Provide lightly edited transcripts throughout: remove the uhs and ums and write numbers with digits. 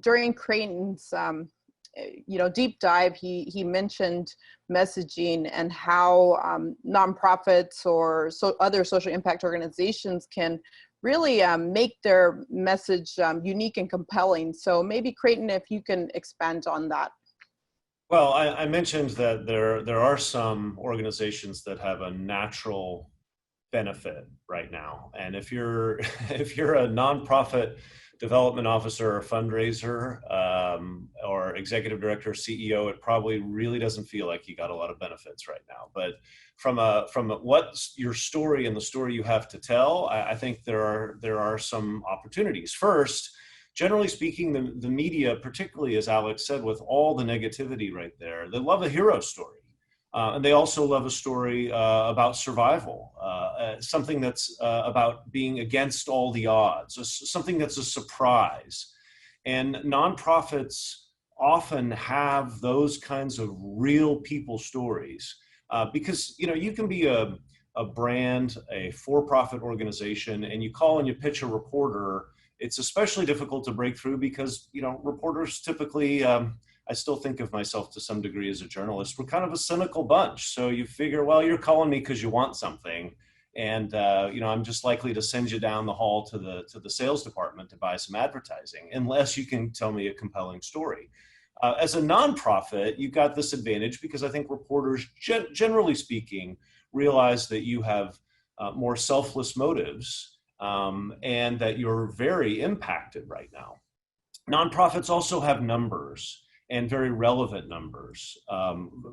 during Crayton's deep dive, he mentioned messaging and how nonprofits or other social impact organizations can really make their message unique and compelling. So maybe Crayton, if you can expand on that. Well, I mentioned that there are some organizations that have a natural benefit right now, and if you're a nonprofit development officer or fundraiser or executive director, CEO, it probably really doesn't feel like you got a lot of benefits right now. But from what's your story and the story you have to tell, I think there are some opportunities. First, generally speaking, the media, particularly as Alex said, with all the negativity right there, they love a hero story. And they also love a story about survival, something that's about being against all the odds, something that's a surprise. And nonprofits often have those kinds of real people stories because, you can be a brand, a for-profit organization, and you call and you pitch a reporter. It's especially difficult to break through because, reporters typically, I still think of myself to some degree as a journalist, we're kind of a cynical bunch. So you figure, well, you're calling me because you want something. And, I'm just likely to send you down the hall to the sales department to buy some advertising, unless you can tell me a compelling story. As a nonprofit, you've got this advantage because I think reporters, generally speaking, realize that you have more selfless motives and that you're very impacted right now. Nonprofits also have numbers, and very relevant numbers.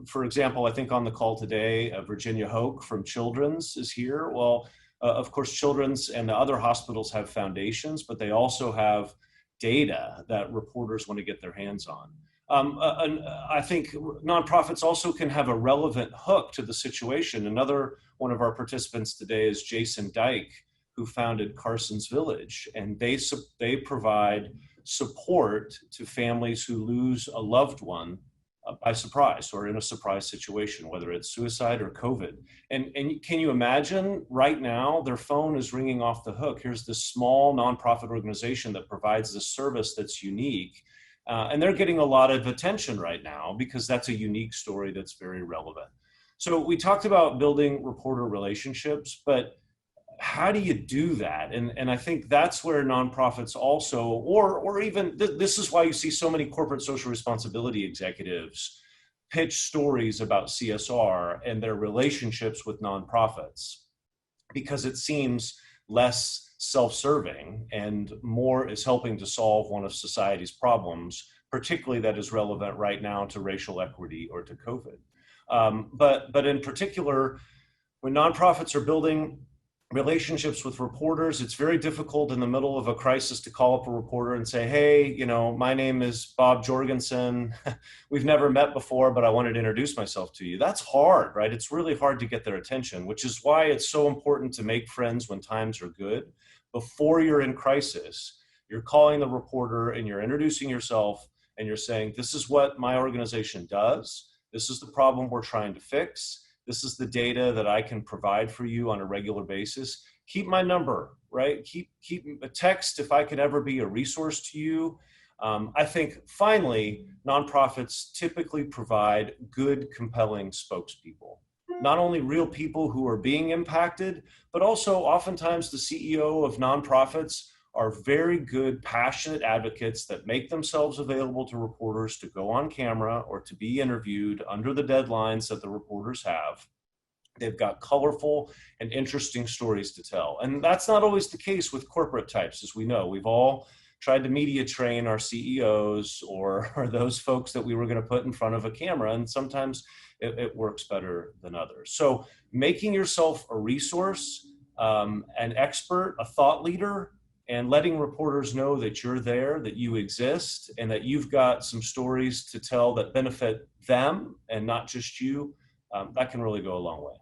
For example, I think on the call today, Virginia Hoke from Children's is here. Well, of course, Children's and the other hospitals have foundations, but they also have data that reporters want to get their hands on. I think nonprofits also can have a relevant hook to the situation. Another one of our participants today is Jason Dyke, who founded Carson's Village, and they provide support to families who lose a loved one by surprise or in a surprise situation, whether it's suicide or COVID. And can you imagine right now their phone is ringing off the hook? Here's this small nonprofit organization that provides this service that's unique. And they're getting a lot of attention right now because that's a unique story that's very relevant. So we talked about building reporter relationships, but how do you do that? And I think that's where nonprofits also, or even this is why you see so many corporate social responsibility executives pitch stories about CSR and their relationships with nonprofits, because it seems less self-serving and more is helping to solve one of society's problems, particularly that is relevant right now to racial equity or to COVID. But in particular, when nonprofits are building relationships with reporters, it's very difficult in the middle of a crisis to call up a reporter and say, hey, my name is Bob Jorgensen. We've never met before, but I wanted to introduce myself to you. That's hard, right? It's really hard to get their attention, which is why it's so important to make friends when times are good. Before you're in crisis, you're calling the reporter and you're introducing yourself and you're saying, this is what my organization does. This is the problem we're trying to fix. This is the data that I can provide for you on a regular basis. Keep my number, right? Keep a text if I could ever be a resource to you. I think finally, nonprofits typically provide good, compelling spokespeople. Not only real people who are being impacted, but also oftentimes the CEO of nonprofits are very good, passionate advocates that make themselves available to reporters to go on camera or to be interviewed under the deadlines that the reporters have. They've got colorful and interesting stories to tell. And that's not always the case with corporate types, as we know. We've all tried to media train our CEOs or those folks that we were going to put in front of a camera, and sometimes it works better than others. So making yourself a resource, an expert, a thought leader, and letting reporters know that you're there, that you exist, and that you've got some stories to tell that benefit them and not just you, that can really go a long way.